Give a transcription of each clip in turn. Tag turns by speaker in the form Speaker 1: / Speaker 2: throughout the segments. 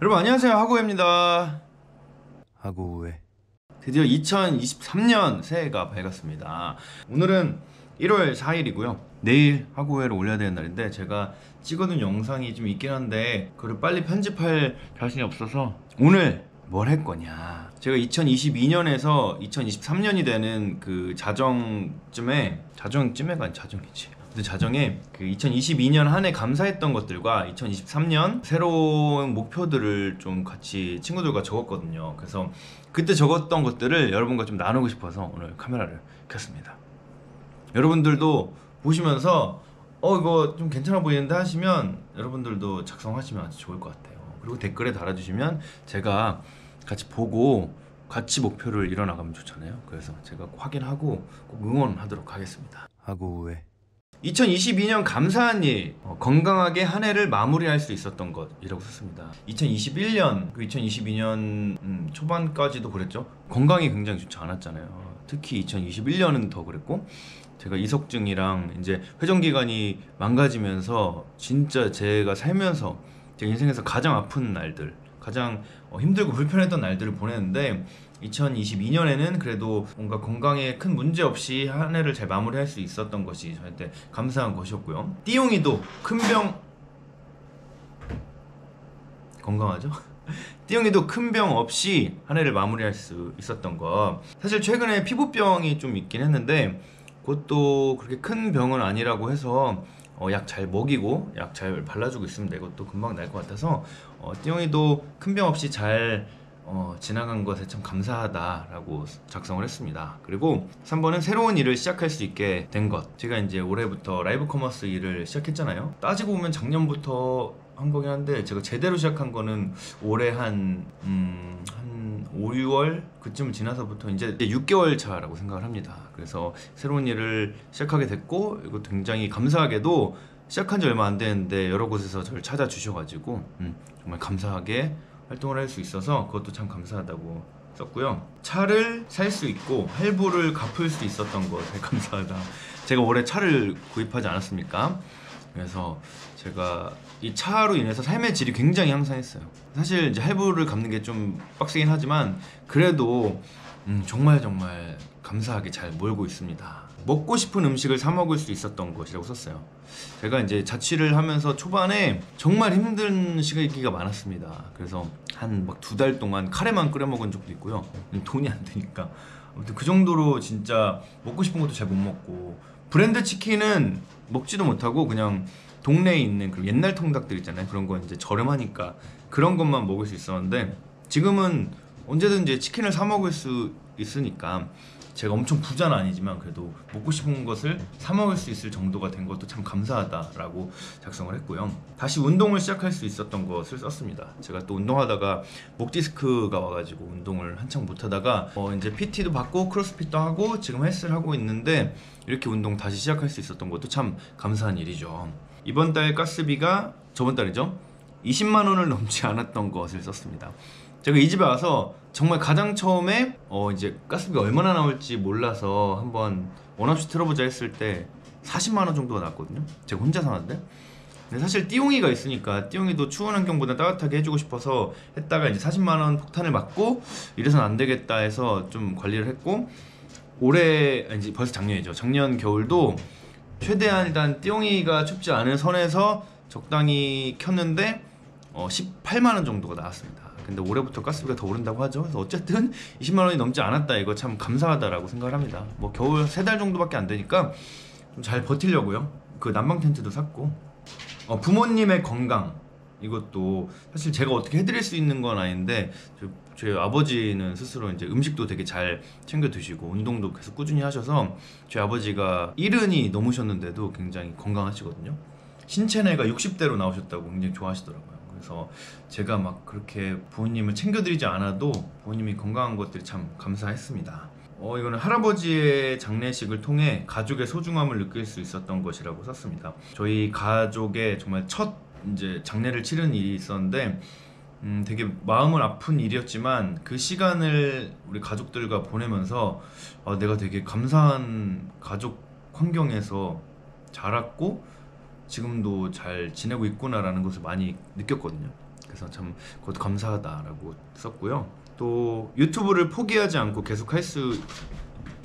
Speaker 1: 여러분 안녕하세요, 하구입니다.
Speaker 2: 하구우에
Speaker 1: 드디어 2023년 새해가 밝았습니다. 오늘은 1월 4일이고요 내일 하구회를 올려야 되는 날인데 제가 찍어둔 영상이 좀 있긴 한데 그걸 빨리 편집할 자신이 없어서 오늘 뭘 할 거냐, 제가 2022년에서 2023년이 되는 그 자정쯤에가 아니 자정이지, 근데 자정에 그 2022년 한 해 감사했던 것들과 2023년 새로운 목표들을 좀 같이 친구들과 적었거든요. 그래서 그때 적었던 것들을 여러분과 좀 나누고 싶어서 오늘 카메라를 켰습니다. 여러분들도 보시면서 이거 좀 괜찮아 보이는데 하시면 여러분들도 작성하시면 아주 좋을 것 같아요. 그리고 댓글에 달아주시면 제가 같이 보고 같이 목표를 이뤄나가면 좋잖아요. 그래서 제가 확인하고 꼭 응원하도록 하겠습니다.
Speaker 2: 하구우에
Speaker 1: 2022년 감사한 일, 건강하게 한 해를 마무리할 수 있었던 것이라고 썼습니다. 2021년, 2022년 초반까지도 그랬죠. 건강이 굉장히 좋지 않았잖아요. 특히 2021년은 더 그랬고, 제가 이석증이랑 이제 회전기관이 망가지면서 진짜 제가 살면서 제 인생에서 가장 아픈 날들, 가장 힘들고 불편했던 날들을 보냈는데 2022년에는 그래도 뭔가 건강에 큰 문제 없이 한 해를 잘 마무리할 수 있었던 것이 저한테 감사한 것이었고요. 띠용이도 큰 병 건강하죠? 띠용이도 큰 병 없이 한 해를 마무리할 수 있었던 것. 사실 최근에 피부병이 좀 있긴 했는데 그것도 그렇게 큰 병은 아니라고 해서 약 잘 먹이고 약 잘 발라주고 있으면 이것도 금방 날 것 같아서 띠용이도 큰 병 없이 잘 지나간 것에 참 감사하다라고 작성을 했습니다. 그리고 3번은 새로운 일을 시작할 수 있게 된 것. 제가 이제 올해부터 라이브 커머스 일을 시작했잖아요. 따지고 보면 작년부터 한 거긴 한데 제가 제대로 시작한 거는 올해 한 5, 6월 그쯤 지나서부터 이제 6개월 차라고 생각을 합니다. 그래서 새로운 일을 시작하게 됐고, 이거 굉장히 감사하게도 시작한 지 얼마 안 됐는데 여러 곳에서 저를 찾아주셔가지고 정말 감사하게 활동을 할 수 있어서 그것도 참 감사하다고 썼고요. 차를 살 수 있고 할부를 갚을 수 있었던 것에 감사하다. 제가 올해 차를 구입하지 않았습니까? 그래서 제가 이 차로 인해서 삶의 질이 굉장히 향상했어요. 사실 이제 할부를 갚는 게 좀 빡세긴 하지만 그래도 정말 감사하게 잘 몰고 있습니다. 먹고 싶은 음식을 사 먹을 수 있었던 것이라고 썼어요. 제가 이제 자취를 하면서 초반에 정말 힘든 시기가 많았습니다. 그래서 한 막 2달 동안 카레만 끓여 먹은 적도 있고요. 돈이 안 되니까. 아무튼 그 정도로 진짜 먹고 싶은 것도 잘 못 먹고, 브랜드 치킨은 먹지도 못하고 그냥 동네에 있는 그 옛날 통닭들 있잖아요. 그런 건 이제 저렴하니까 그런 것만 먹을 수 있었는데 지금은 언제든지 치킨을 사 먹을 수 있으니까 제가 엄청 부자는 아니지만 그래도 먹고 싶은 것을 사 먹을 수 있을 정도가 된 것도 참 감사하다라고 작성을 했고요. 다시 운동을 시작할 수 있었던 것을 썼습니다. 제가 또 운동하다가 목 디스크가 와가지고 운동을 한창 못하다가 이제 PT도 받고 크로스핏도 하고 지금 헬스를 하고 있는데 이렇게 운동 다시 시작할 수 있었던 것도 참 감사한 일이죠. 이번 달 가스비가 저번 달이죠. 20만 원을 넘지 않았던 것을 썼습니다. 제가 이 집에 와서 정말 가장 처음에 이제 가스비가 얼마나 나올지 몰라서 한번 원없이 틀어보자 했을 때 40만 원 정도가 나왔거든요. 제가 혼자 사는데. 근데 사실 띠용이가 있으니까 띠용이도 추운 환경보다 따뜻하게 해주고 싶어서 했다가 이제 40만 원 폭탄을 맞고 이래선 안 되겠다 해서 좀 관리를 했고, 올해 이제 벌써 작년이죠. 작년 겨울도 최대한 일단 띠용이가 춥지 않은 선에서 적당히 켰는데 18만 원 정도가 나왔습니다. 근데 올해부터 가스비가 더 오른다고 하죠. 그래서 어쨌든 20만 원이 넘지 않았다. 이거 참 감사하다라고 생각을 합니다. 뭐 겨울 3달 정도밖에 안 되니까 좀 잘 버티려고요. 그 난방 텐트도 샀고, 부모님의 건강, 이것도 사실 제가 어떻게 해드릴 수 있는 건 아닌데 저희 아버지는 스스로 이제 음식도 되게 잘 챙겨 드시고 운동도 계속 꾸준히 하셔서 저희 아버지가 70이 넘으셨는데도 굉장히 건강하시거든요. 신체 나이가 60대로 나오셨다고 굉장히 좋아하시더라고요. 그래서 제가 막 그렇게 부모님을 챙겨드리지 않아도 부모님이 건강한 것들이 참 감사했습니다. 이거는 할아버지의 장례식을 통해 가족의 소중함을 느낄 수 있었던 것이라고 썼습니다. 저희 가족의 정말 첫 이제 장례를 치른 일이 있었는데 되게 마음은 아픈 일이었지만 그 시간을 우리 가족들과 보내면서 내가 되게 감사한 가족 환경에서 자랐고 지금도 잘 지내고 있구나라는 것을 많이 느꼈거든요. 그래서 참 그것도 감사하다라고 썼고요. 또 유튜브를 포기하지 않고 계속 할 수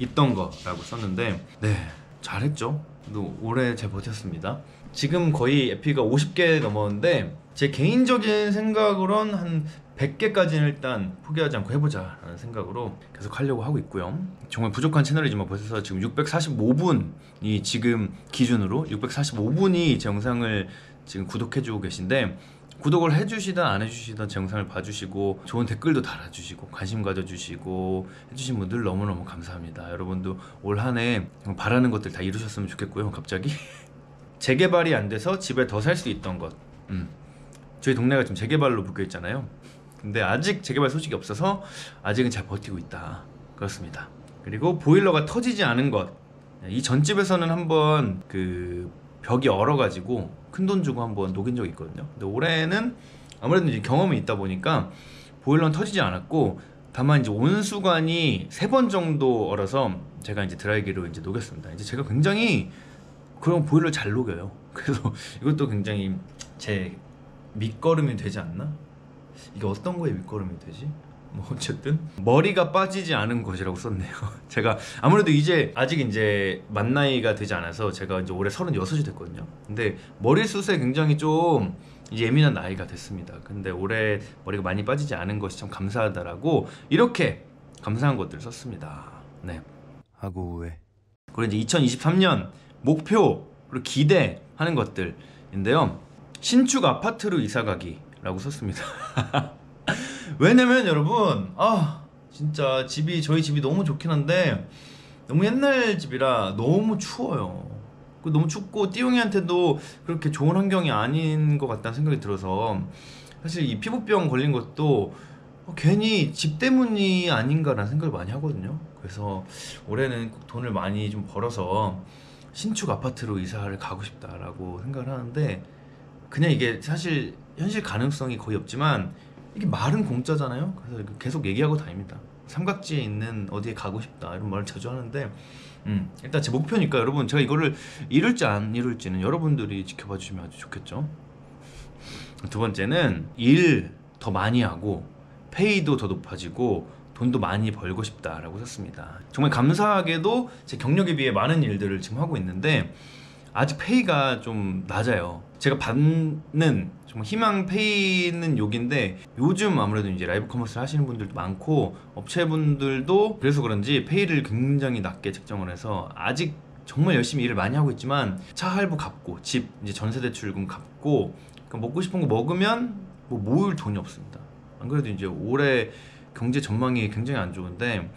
Speaker 1: 있던 거라고 썼는데 네, 잘했죠. 또 오래 잘 버텼습니다. 지금 거의 에피가 50개 넘었는데 제 개인적인 생각으론 한 100개까지는 일단 포기하지 않고 해보자 라는 생각으로 계속 하려고 하고 있고요. 정말 부족한 채널이지만 벌써 지금 645분이 지금 기준으로 645분이 제 영상을 지금 구독해주고 계신데, 구독을 해주시든 안 해주시든 제 영상을 봐주시고 좋은 댓글도 달아주시고 관심 가져주시고 해주신 분들 너무너무 감사합니다. 여러분도 올 한 해 바라는 것들 다 이루셨으면 좋겠고요. 갑자기 재개발이 안 돼서 집에 더 살 수 있던 것, 저희 동네가 지금 재개발로 묶여있잖아요. 근데 아직 재개발 소식이 없어서 아직은 잘 버티고 있다, 그렇습니다. 그리고 보일러가 터지지 않은 것, 이 전집에서는 한번 그 벽이 얼어가지고 큰돈 주고 한번 녹인 적이 있거든요. 근데 올해는 아무래도 이제 경험이 있다 보니까 보일러는 터지지 않았고, 다만 이제 온수관이 3번 정도 얼어서 제가 이제 드라이기로 이제 녹였습니다. 이제 제가 굉장히 그런 보일러 잘 녹여요. 그래서 이것도 굉장히 제 밑거름이 되지 않나? 이게 어떤 거에 밑거름이 되지? 뭐 어쨌든 머리가 빠지지 않은 것이라고 썼네요. 제가 아무래도 이제 아직 이제 만 나이가 되지 않아서 제가 이제 올해 36이 됐거든요. 근데 머리숱에 굉장히 좀 이제 예민한 나이가 됐습니다. 근데 올해 머리가 많이 빠지지 않은 것이 참 감사하다라고 이렇게 감사한 것들을 썼습니다. 네.
Speaker 2: 하고 왜
Speaker 1: 그리고 이제 2023년 목표 그리고 기대하는 것들인데요. 신축 아파트로 이사가기라고 썼습니다. 왜냐면 여러분, 진짜 저희 집이 너무 좋긴 한데 너무 옛날 집이라 너무 추워요. 너무 춥고 띠용이한테도 그렇게 좋은 환경이 아닌 것 같다는 생각이 들어서, 사실 이 피부병 걸린 것도 괜히 집 때문이 아닌가라는 생각을 많이 하거든요. 그래서 올해는 꼭 돈을 많이 좀 벌어서 신축 아파트로 이사를 가고 싶다라고 생각을 하는데, 그냥 이게 사실 현실 가능성이 거의 없지만 이게 말은 공짜잖아요. 그래서 계속 얘기하고 다닙니다. 삼각지에 있는 어디에 가고 싶다 이런 말을 자주 하는데, 일단 제 목표니까 여러분, 제가 이거를 이룰지 안 이룰지는 여러분들이 지켜봐 주시면 아주 좋겠죠. 두 번째는 일 더 많이 하고 페이도 더 높아지고 돈도 많이 벌고 싶다라고 썼습니다. 정말 감사하게도 제 경력에 비해 많은 일들을 지금 하고 있는데 아직 페이가 좀 낮아요. 제가 받는 정말 희망 페이는 여기인데, 요즘 아무래도 이제 라이브 커머스를 하시는 분들도 많고 업체분들도 그래서 그런지 페이를 굉장히 낮게 책정을 해서 아직 정말 열심히 일을 많이 하고 있지만 차 할부 갚고 집 이제 전세 대출금 갚고 먹고 싶은 거 먹으면 뭐 모을 돈이 없습니다. 안 그래도 이제 올해 경제 전망이 굉장히 안 좋은데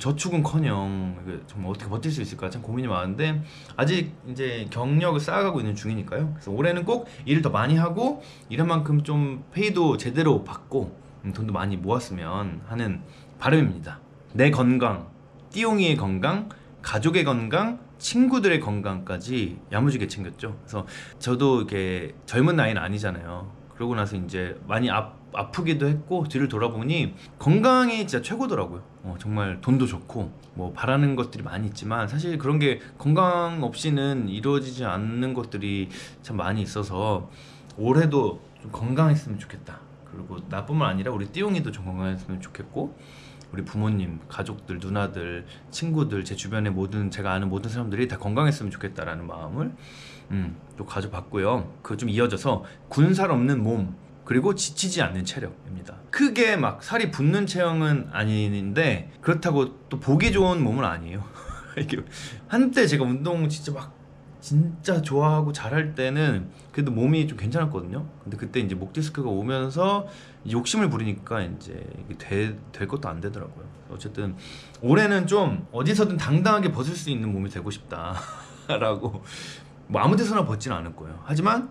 Speaker 1: 저축은커녕 정말 어떻게 버틸 수 있을까 참 고민이 많은데, 아직 이제 경력을 쌓아가고 있는 중이니까요. 그래서 올해는 꼭 일을 더 많이 하고 일한 만큼 좀 페이도 제대로 받고 돈도 많이 모았으면 하는 바람입니다. 내 건강, 띠용이의 건강, 가족의 건강, 친구들의 건강까지 야무지게 챙겼죠. 그래서 저도 이렇게 젊은 나이는 아니잖아요. 그러고 나서 이제 많이 아프기도 했고 뒤를 돌아보니 건강이 진짜 최고더라고요. 정말 돈도 좋고 뭐 바라는 것들이 많이 있지만 사실 그런 게 건강 없이는 이루어지지 않는 것들이 참 많이 있어서 올해도 좀 건강했으면 좋겠다. 그리고 나뿐만 아니라 우리 띠용이도 좀 건강했으면 좋겠고, 우리 부모님, 가족들, 누나들, 친구들, 제 주변의 제가 아는 모든 사람들이 다 건강했으면 좋겠다라는 마음을 또 가져봤고요. 그거 좀 이어져서 군살 없는 몸, 그리고 지치지 않는 체력입니다. 크게 막 살이 붙는 체형은 아닌데 그렇다고 또 보기 좋은 몸은 아니에요. 이게 한때 제가 운동 진짜 좋아하고 잘할 때는 그래도 몸이 좀 괜찮았거든요. 근데 그때 이제 목 디스크가 오면서 욕심을 부리니까 이제 이게 될 것도 안 되더라고요. 어쨌든 올해는 좀 어디서든 당당하게 벗을 수 있는 몸이 되고 싶다라고, 뭐 아무 데서나 벗지는 않을 거예요. 하지만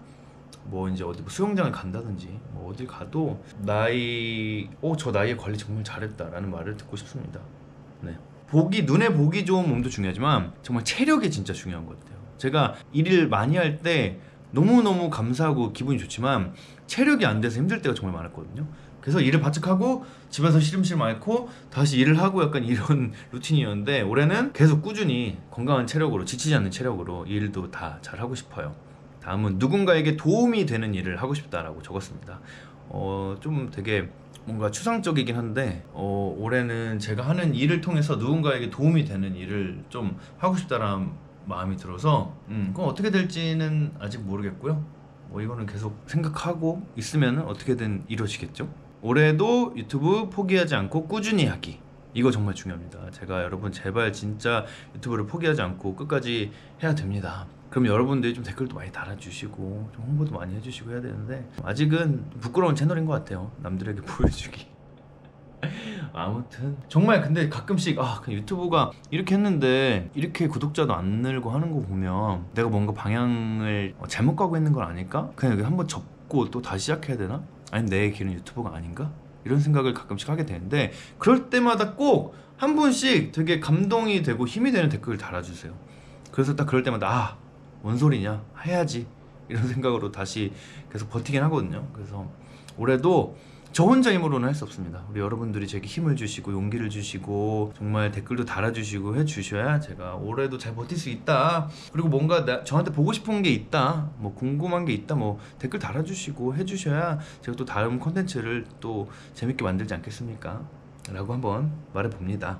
Speaker 1: 뭐 이제 어디 수영장을 간다든지 뭐 어딜 가도 저 나이에 관리 정말 잘했다라는 말을 듣고 싶습니다. 네. 눈에 보기 좋은 몸도 중요하지만 정말 체력이 진짜 중요한 것 같아요. 제가 일을 많이 할 때 너무너무 감사하고 기분이 좋지만 체력이 안 돼서 힘들 때가 정말 많았거든요. 그래서 일을 바짝 하고 집에서 시름시름 앓고 다시 일을 하고 약간 이런 루틴이었는데, 올해는 계속 꾸준히 건강한 체력으로, 지치지 않는 체력으로 일도 다 잘하고 싶어요. 다음은 누군가에게 도움이 되는 일을 하고 싶다라고 적었습니다. 좀 되게 뭔가 추상적이긴 한데 올해는 제가 하는 일을 통해서 누군가에게 도움이 되는 일을 좀 하고 싶다라는 마음이 들어서 그건 어떻게 될지는 아직 모르겠고요. 뭐 이거는 계속 생각하고 있으면 어떻게든 이루어지겠죠. 올해도 유튜브 포기하지 않고 꾸준히 하기, 이거 정말 중요합니다. 제가 여러분 제발 진짜 유튜브를 포기하지 않고 끝까지 해야 됩니다. 그럼 여러분들이 좀 댓글도 많이 달아주시고 좀 홍보도 많이 해주시고 해야 되는데 아직은 부끄러운 채널인 것 같아요. 남들에게 보여주기. 아무튼 정말 근데 가끔씩 그냥 유튜브가 이렇게 했는데 이렇게 구독자도 안 늘고 하는 거 보면 내가 뭔가 방향을 잘못 가고 있는 건 아닐까? 그냥 여기 한번 접고 또 다시 시작해야 되나? 아니면 내 길은 유튜브가 아닌가? 이런 생각을 가끔씩 하게 되는데 그럴 때마다 꼭 한 분씩 되게 감동이 되고 힘이 되는 댓글을 달아주세요. 그래서 딱 그럴 때마다 뭔 소리냐? 해야지. 이런 생각으로 다시 계속 버티긴 하거든요. 그래서 올해도 저 혼자 힘으로는 할 수 없습니다. 우리 여러분들이 제게 힘을 주시고 용기를 주시고 정말 댓글도 달아주시고 해주셔야 제가 올해도 잘 버틸 수 있다. 그리고 뭔가 저한테 보고 싶은 게 있다, 뭐 궁금한 게 있다, 뭐 댓글 달아주시고 해주셔야 제가 또 다음 콘텐츠를 또 재밌게 만들지 않겠습니까? 라고 한번 말해봅니다.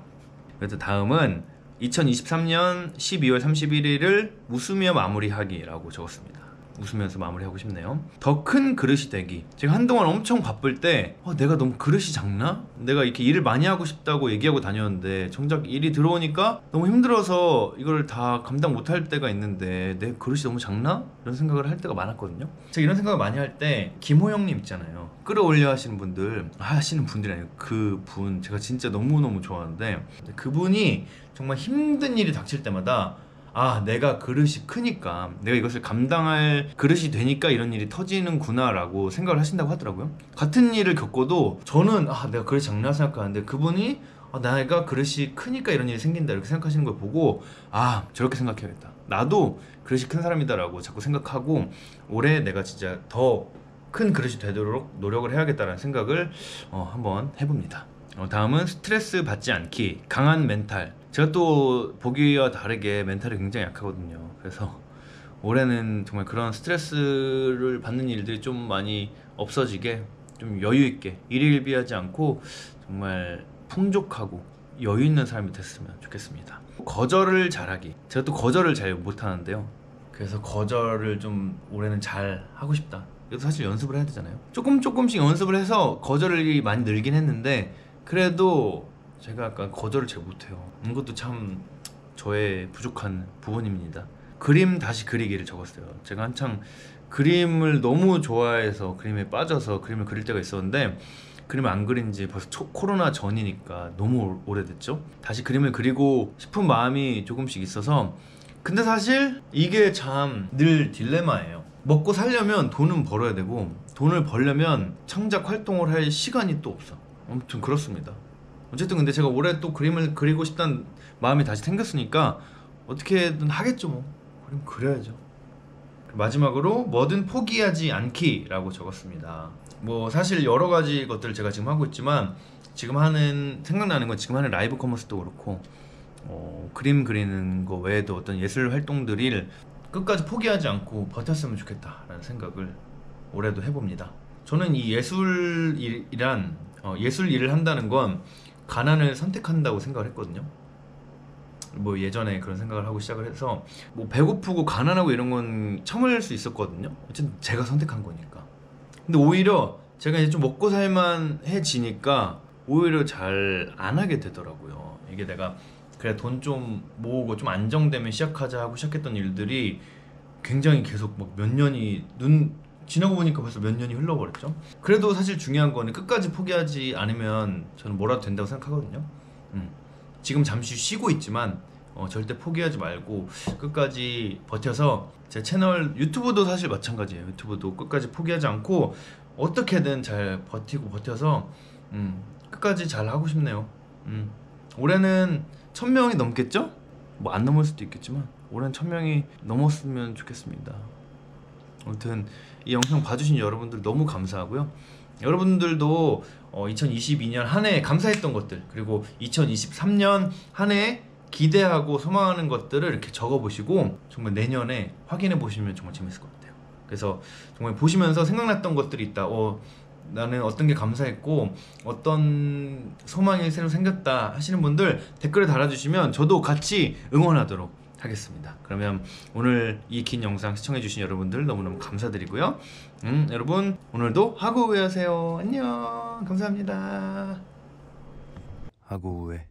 Speaker 1: 그래서 다음은 2023년 12월 31일을 웃으며 마무리하기라고 적었습니다. 웃으면서 마무리하고 싶네요. 더 큰 그릇이 되기. 제가 한동안 엄청 바쁠 때 내가 너무 그릇이 작나? 내가 이렇게 일을 많이 하고 싶다고 얘기하고 다녔는데 정작 일이 들어오니까 너무 힘들어서 이걸 다 감당 못할 때가 있는데 내 그릇이 너무 작나? 이런 생각을 할 때가 많았거든요. 제가 이런 생각을 많이 할 때 김호영님 있잖아요. 끌어올려 하시는 분들, 하시는 분들이 아니고 그분 제가 진짜 너무너무 좋아하는데 그분이 정말 힘든 일이 닥칠 때마다 내가 그릇이 크니까 내가 이것을 감당할 그릇이 되니까 이런 일이 터지는구나 라고 생각을 하신다고 하더라고요. 같은 일을 겪어도 저는 내가 그릇이 작나 생각하는데 그분이 내가 그릇이 크니까 이런 일이 생긴다 이렇게 생각하시는 걸 보고 저렇게 생각해야겠다, 나도 그릇이 큰 사람이다 라고 자꾸 생각하고 올해 내가 진짜 더 큰 그릇이 되도록 노력을 해야겠다라는 생각을 한번 해봅니다. 다음은 스트레스 받지 않기, 강한 멘탈. 제가 또 보기와 다르게 멘탈이 굉장히 약하거든요. 그래서 올해는 정말 그런 스트레스를 받는 일들이 좀 많이 없어지게 좀 여유 있게 일일비하지 않고 정말 풍족하고 여유 있는 삶이 됐으면 좋겠습니다. 거절을 잘하기. 제가 또 거절을 잘 못하는데요. 그래서 거절을 좀 올해는 잘 하고 싶다. 이것도 사실 연습을 해야 되잖아요. 조금씩 연습을 해서 거절이 많이 늘긴 했는데 그래도 제가 약간 거절을 잘 못해요. 이것도 참 저의 부족한 부분입니다. 그림 다시 그리기를 적었어요. 제가 한창 그림을 너무 좋아해서 그림에 빠져서 그림을 그릴 때가 있었는데 그림을 안 그린 지 벌써 코로나 전이니까 너무 오래됐죠. 다시 그림을 그리고 싶은 마음이 조금씩 있어서, 근데 사실 이게 참 늘 딜레마예요. 먹고 살려면 돈은 벌어야 되고 돈을 벌려면 창작 활동을 할 시간이 또 없어. 아무튼 그렇습니다. 어쨌든 근데 제가 올해 또 그림을 그리고 싶다는 마음이 다시 생겼으니까 어떻게든 하겠죠. 뭐 그림 그려야죠. 마지막으로 뭐든 포기하지 않기 라고 적었습니다. 뭐 사실 여러 가지 것들을 제가 지금 하고 있지만 지금 생각나는 건 지금 하는 라이브 커머스도 그렇고 그림 그리는 거 외에도 어떤 예술 활동들을 끝까지 포기하지 않고 버텼으면 좋겠다라는 생각을 올해도 해봅니다. 저는 이 예술 일을 한다는 건 가난을 선택한다고 생각을 했거든요. 뭐 예전에 그런 생각을 하고 시작을 해서 뭐 배고프고 가난하고 이런 건 참을 수 있었거든요. 어쨌든 제가 선택한 거니까. 근데 오히려 제가 이제 좀 먹고 살만해지니까 오히려 잘 안 하게 되더라고요. 이게 내가 그래 돈 좀 모으고 좀 안정되면 시작하자 하고 시작했던 일들이 굉장히 계속 막 몇 년이 지나고 보니까 벌써 몇 년이 흘러버렸죠. 그래도 사실 중요한 거는 끝까지 포기하지 않으면 저는 뭐라도 된다고 생각하거든요. 지금 잠시 쉬고 있지만 절대 포기하지 말고 끝까지 버텨서 제 채널 유튜브도 사실 마찬가지예요. 유튜브도 끝까지 포기하지 않고 어떻게든 잘 버텨서 끝까지 잘 하고 싶네요. 올해는 1000명이 넘겠죠? 뭐 안 넘을 수도 있겠지만 올해는 1000명이 넘었으면 좋겠습니다. 아무튼 이 영상 봐주신 여러분들 너무 감사하고요. 여러분들도 2022년 한 해 감사했던 것들, 그리고 2023년 한 해 기대하고 소망하는 것들을 이렇게 적어보시고 정말 내년에 확인해 보시면 정말 재밌을 것 같아요. 그래서 정말 보시면서 생각났던 것들이 있다. 나는 어떤 게 감사했고 어떤 소망이 새로 생겼다 하시는 분들 댓글에 달아주시면 저도 같이 응원하도록 하겠습니다. 그러면 오늘 이 긴 영상 시청해주신 여러분들 너무너무 감사드리고요. 여러분 오늘도 하고 후회하세요. 안녕. 감사합니다.
Speaker 2: 하고 왜